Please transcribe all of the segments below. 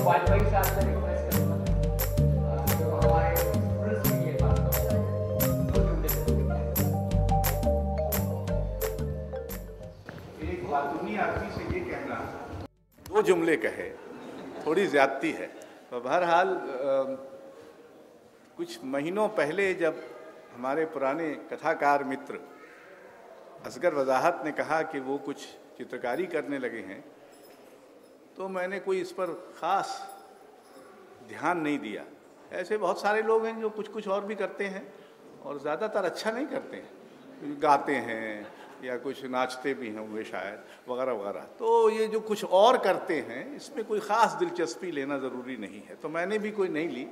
वाजपेयी साहब से रिक्वेस्ट करूँगा जो हमारे स्टूडेंट्स के लिए बात एक बातूनी आदमी से ये कहना, दो जुमले कहे, थोड़ी ज्यादती है। तो बहरहाल कुछ महीनों पहले जब हमारे पुराने कथाकार मित्र असगर वजाहत ने कहा कि वो कुछ चित्रकारी करने लगे हैं, तो मैंने कोई इस पर ख़ास ध्यान नहीं दिया। ऐसे बहुत सारे लोग हैं जो कुछ कुछ और भी करते हैं और ज़्यादातर अच्छा नहीं करते हैं, गाते हैं या कुछ नाचते भी हैं हुए शायद वगैरह वगैरह। तो ये जो कुछ और करते हैं इसमें कोई ख़ास दिलचस्पी लेना ज़रूरी नहीं है, तो मैंने भी कोई नहीं ली।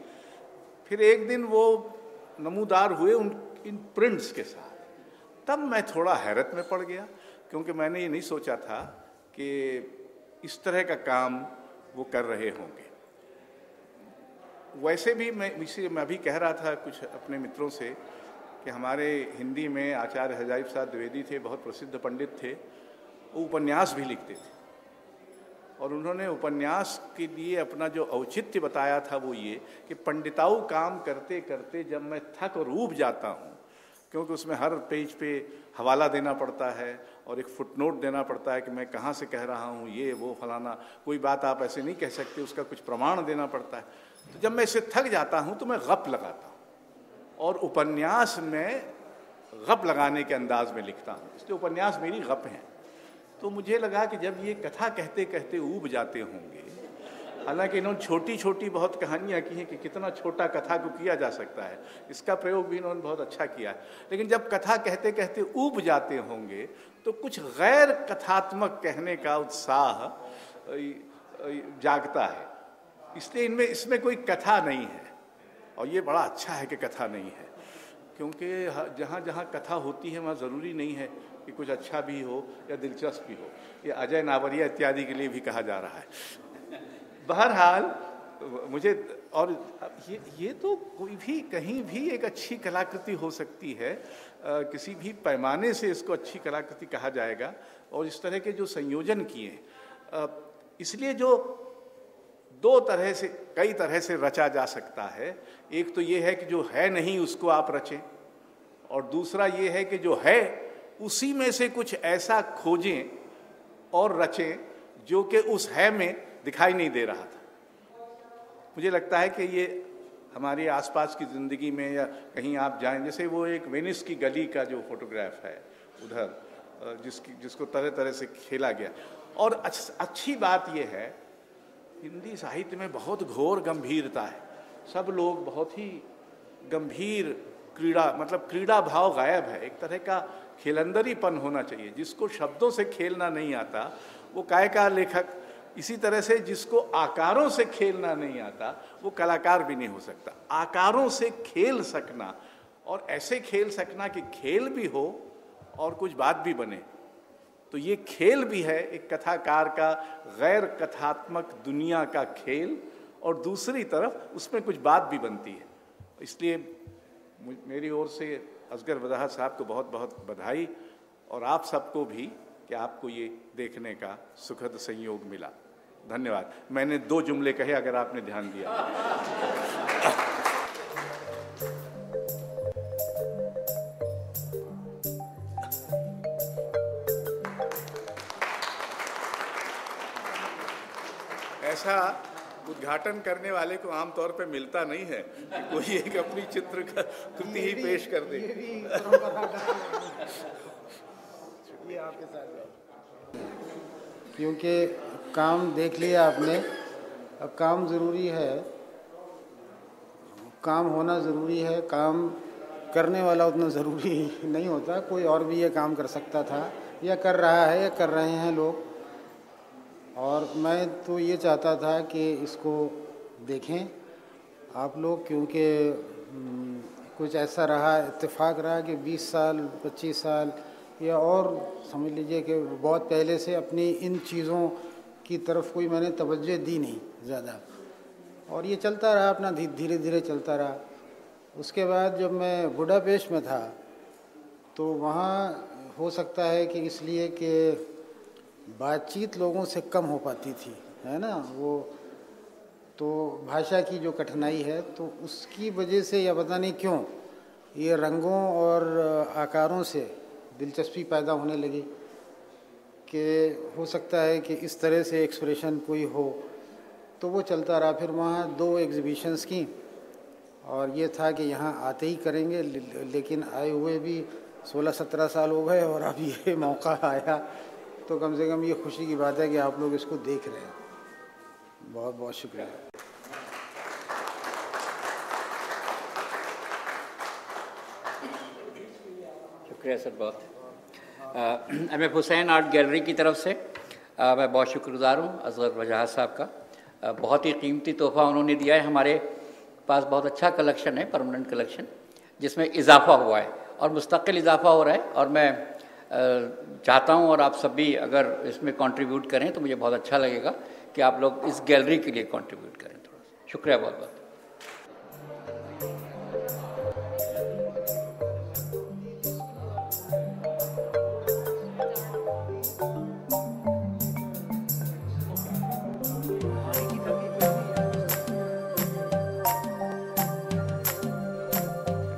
फिर एक दिन वो नमूदार हुए इन प्रिंट्स के साथ, तब मैं थोड़ा हैरत में पड़ गया, क्योंकि मैंने ये नहीं सोचा था कि इस तरह का काम वो कर रहे होंगे। वैसे भी मैं भी कह रहा था कुछ अपने मित्रों से कि हमारे हिंदी में आचार्य हजारी प्रसाद द्विवेदी थे, बहुत प्रसिद्ध पंडित थे, वो उपन्यास भी लिखते थे और उन्होंने उपन्यास के लिए अपना जो औचित्य बताया था वो ये कि पंडिताऊ काम करते करते जब मैं थक और ऊब जाता हूँ, क्योंकि उसमें हर पेज पे हवाला देना पड़ता है और एक फुटनोट देना पड़ता है कि मैं कहाँ से कह रहा हूँ, ये वो फलाना, कोई बात आप ऐसे नहीं कह सकते, उसका कुछ प्रमाण देना पड़ता है। तो जब मैं इससे थक जाता हूँ तो मैं गप लगाता हूँ और उपन्यास में गप लगाने के अंदाज में लिखता हूँ, इसलिए उपन्यास मेरी गप हैं। तो मुझे लगा कि जब ये कथा कहते कहते ऊब जाते होंगे, हालांकि इन्होंने छोटी छोटी बहुत कहानियाँ की हैं कि कितना छोटा कथा को किया जा सकता है, इसका प्रयोग भी इन्होंने बहुत अच्छा किया है, लेकिन जब कथा कहते कहते ऊब जाते होंगे तो कुछ गैर कथात्मक कहने का उत्साह जागता है। इसलिए इसमें कोई कथा नहीं है और ये बड़ा अच्छा है कि कथा नहीं है, क्योंकि जहाँ जहाँ कथा होती है वहाँ ज़रूरी नहीं है कि कुछ अच्छा भी हो या दिलचस्प भी हो। ये अजय नावरिया इत्यादि के लिए भी कहा जा रहा है। बहरहाल मुझे, और ये तो कोई भी कहीं भी एक अच्छी कलाकृति हो सकती है, किसी भी पैमाने से इसको अच्छी कलाकृति कहा जाएगा। और इस तरह के जो संयोजन किए, इसलिए जो दो तरह से, कई तरह से रचा जा सकता है। एक तो ये है कि जो है नहीं उसको आप रचें, और दूसरा ये है कि जो है उसी में से कुछ ऐसा खोजें और रचें जो कि उस है में दिखाई नहीं दे रहा था। मुझे लगता है कि ये हमारे आसपास की ज़िंदगी में या कहीं आप जाएं, जैसे वो एक वेनिस की गली का जो फोटोग्राफ है उधर, जिसको तरह तरह से खेला गया। और अच्छी बात ये है, हिंदी साहित्य में बहुत घोर गंभीरता है, सब लोग बहुत ही गंभीर, क्रीड़ा भाव गायब है, एक तरह का खेलंदरीपन होना चाहिए। जिसको शब्दों से खेलना नहीं आता वो काय का लेखक, इसी तरह से जिसको आकारों से खेलना नहीं आता वो कलाकार भी नहीं हो सकता। आकारों से खेल सकना और ऐसे खेल सकना कि खेल भी हो और कुछ बात भी बने, तो ये खेल भी है एक कथाकार का गैर कथात्मक दुनिया का खेल, और दूसरी तरफ उसमें कुछ बात भी बनती है। इसलिए मेरी ओर से असगर वजाहत साहब को बहुत बहुत बधाई, और आप सबको भी कि आपको ये देखने का सुखद संयोग मिला। धन्यवाद। मैंने दो जुमले कहे, अगर आपने ध्यान दिया। ऐसा उद्घाटन करने वाले को आमतौर पे मिलता नहीं है कि कोई एक अपनी चित्र का कृति ही पेश कर दे। ये आपके साथ, क्योंकि काम देख लिया आपने, अब काम ज़रूरी है, काम होना ज़रूरी है, काम करने वाला उतना ज़रूरी नहीं होता। कोई और भी ये काम कर सकता था या कर रहा है या कर रहे हैं लोग। और मैं तो ये चाहता था कि इसको देखें आप लोग, क्योंकि कुछ ऐसा रहा, इत्तेफाक रहा कि 20 साल 25 साल या और समझ लीजिए कि बहुत पहले से अपनी इन चीज़ों की तरफ कोई मैंने तवज्जो दी नहीं ज़्यादा, और ये चलता रहा अपना, धीरे धीरे चलता रहा। उसके बाद जब मैं बुडापेस्ट में था तो वहाँ हो सकता है कि इसलिए कि बातचीत लोगों से कम हो पाती थी, है ना, वो तो भाषा की जो कठिनाई है, तो उसकी वजह से या पता नहीं क्यों ये रंगों और आकारों से दिलचस्पी पैदा होने लगी कि हो सकता है कि इस तरह से एक्सप्रेशन कोई हो, तो वो चलता रहा। फिर वहाँ 2 एग्ज़िबिशन्स की, और ये था कि यहाँ आते ही करेंगे, लेकिन आए हुए भी 16-17 साल हो गए और अब ये मौका आया, तो कम से कम ये खुशी की बात है कि आप लोग इसको देख रहे हैं। बहुत बहुत शुक्रिया। शुक्रिया सर, बहुत। एमएफ हुसैन आर्ट गैलरी की तरफ से मैं बहुत शुक्रगुजार हूँ असगर वजाहत साहब का। बहुत ही कीमती तोहफ़ा उन्होंने दिया है। हमारे पास बहुत अच्छा कलेक्शन है, परमानेंट कलेक्शन, जिसमें इजाफा हुआ है और मुस्तकिल इजाफा हो रहा है। और मैं चाहता हूँ और आप सब भी अगर इसमें कंट्रीब्यूट करें तो मुझे बहुत अच्छा लगेगा कि आप लोग इस गैलरी के लिए कंट्रीब्यूट करें थोड़ा सा। शुक्रिया बहुत बहुत।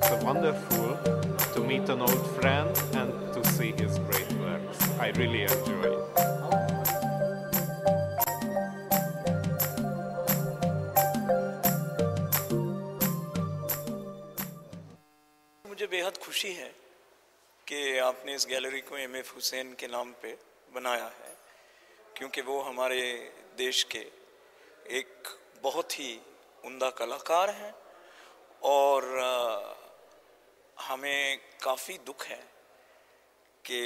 It's wonderful to meet an old friend and to see his great works. I really enjoy it. मुझे बेहद खुशी है कि आपने इस गैलरी को एमएफ हुसैन के नाम पे बनाया है, क्योंकि वो हमारे देश के एक बहुत ही उम्दा कलाकार हैं और हमें काफ़ी दुख है कि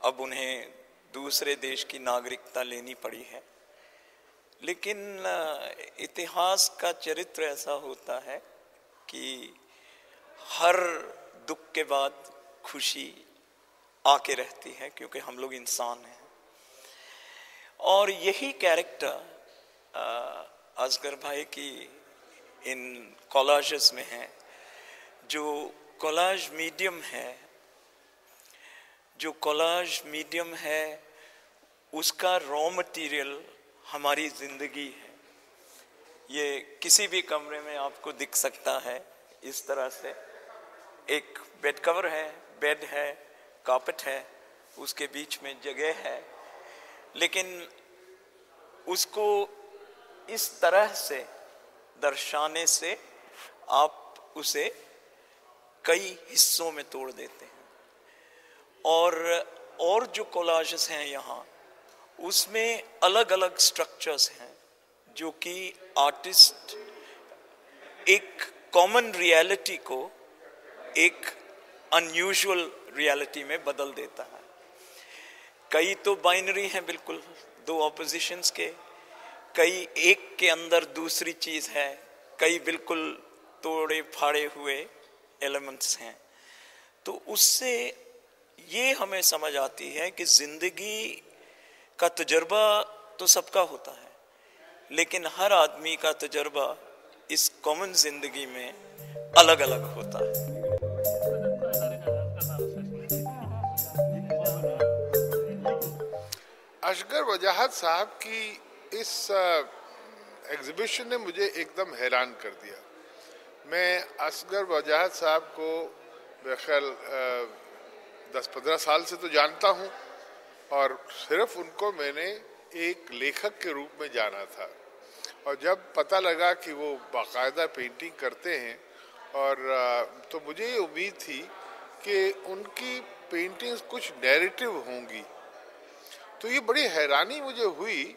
अब उन्हें दूसरे देश की नागरिकता लेनी पड़ी है। लेकिन इतिहास का चरित्र ऐसा होता है कि हर दुख के बाद खुशी आके रहती है, क्योंकि हम लोग इंसान हैं। और यही कैरेक्टर असगर भाई की इन कोलाजेस में है। जो कोलाज मीडियम है, उसका रॉ मटेरियल हमारी ज़िंदगी है। ये किसी भी कमरे में आपको दिख सकता है। इस तरह से एक बेड कवर है, बेड है, कारपेट है, उसके बीच में जगह है, लेकिन उसको इस तरह से दर्शाने से आप उसे कई हिस्सों में तोड़ देते हैं। और जो कोलाजेस हैं यहाँ, उसमें अलग अलग स्ट्रक्चर्स हैं जो कि आर्टिस्ट एक कॉमन रियलिटी को एक अनयूजुअल रियलिटी में बदल देता है। कई तो बाइनरी हैं, बिल्कुल 2 ऑपोजिशंस के, कई एक के अंदर दूसरी चीज़ है, कई बिल्कुल तोड़े फाड़े हुए एलिमेंट्स हैं। तो उससे ये हमें समझ आती है कि ज़िंदगी का तजर्बा तो सबका होता है, लेकिन हर आदमी का तजर्बा इस कॉमन ज़िंदगी में अलग अलग होता है। असगर वजाहत साहब की इस एग्जीबिशन ने मुझे एकदम हैरान कर दिया। मैं असगर वजाहत साहब को बखैर 10-15 साल से तो जानता हूँ, और सिर्फ उनको मैंने एक लेखक के रूप में जाना था। और जब पता लगा कि वो बाकायदा पेंटिंग करते हैं, और तो मुझे ये उम्मीद थी कि उनकी पेंटिंग्स कुछ नैरेटिव होंगी। तो ये बड़ी हैरानी मुझे हुई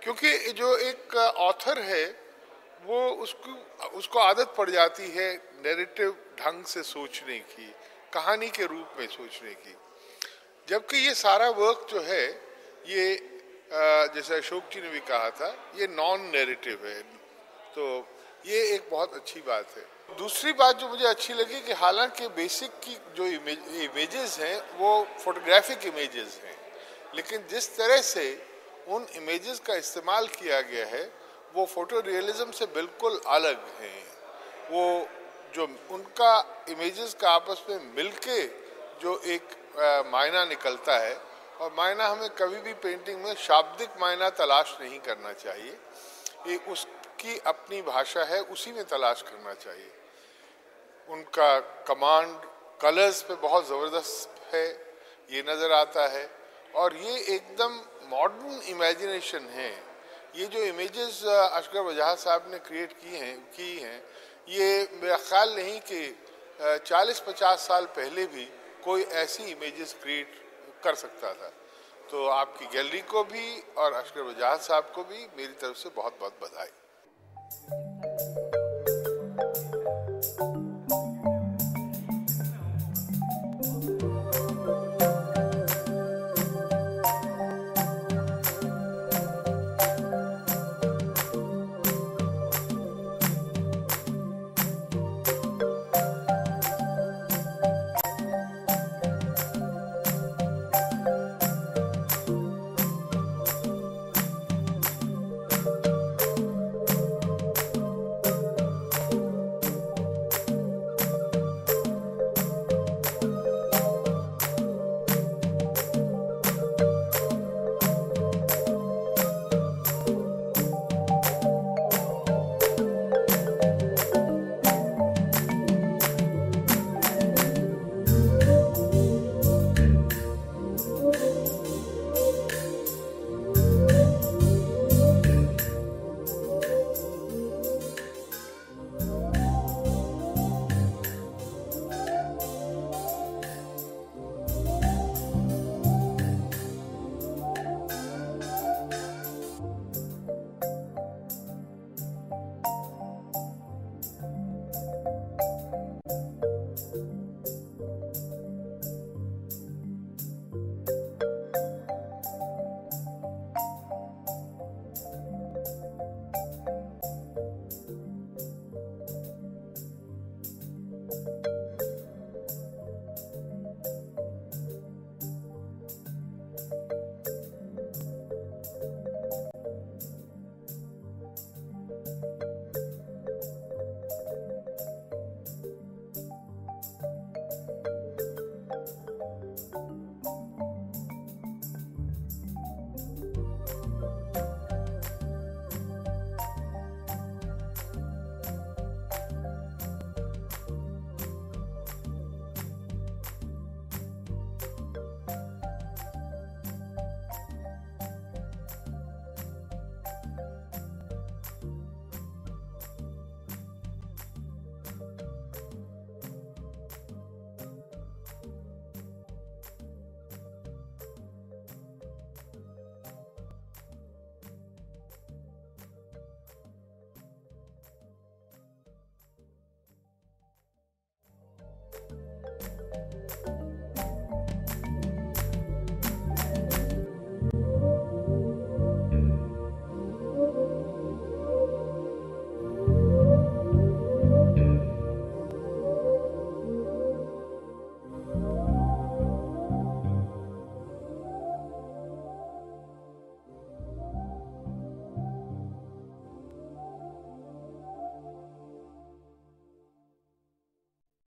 क्योंकि जो एक ऑथर है वो उसको आदत पड़ जाती है नैरेटिव ढंग से सोचने की, कहानी के रूप में सोचने की, जबकि ये सारा वर्क जो है ये जैसे अशोक जी ने भी कहा था ये नॉन नैरेटिव है, तो ये एक बहुत अच्छी बात है। दूसरी बात जो मुझे अच्छी लगी कि हालांकि बेसिक की जो इमेजेस हैं वो फोटोग्राफिक इमेजेस हैं, लेकिन जिस तरह से उन इमेजेस का इस्तेमाल किया गया है वो फोटो रियलिज्म से बिल्कुल अलग हैं। वो जो उनका इमेजेस का आपस में मिलके जो एक मायना निकलता है, और मायना हमें कभी भी पेंटिंग में शाब्दिक मायना तलाश नहीं करना चाहिए, ये उसकी अपनी भाषा है, उसी में तलाश करना चाहिए। उनका कमांड कलर्स पे बहुत ज़बरदस्त है, ये नज़र आता है, और ये एकदम मॉडर्न इमेजिनेशन है। ये जो इमेजेस असगर वजाहत साहब ने क्रिएट की हैं ये मेरा ख्याल नहीं कि 40-50 साल पहले भी कोई ऐसी इमेजेस क्रिएट कर सकता था। तो आपकी गैलरी को भी और असगर वजाहत साहब को भी मेरी तरफ से बहुत बहुत बधाई।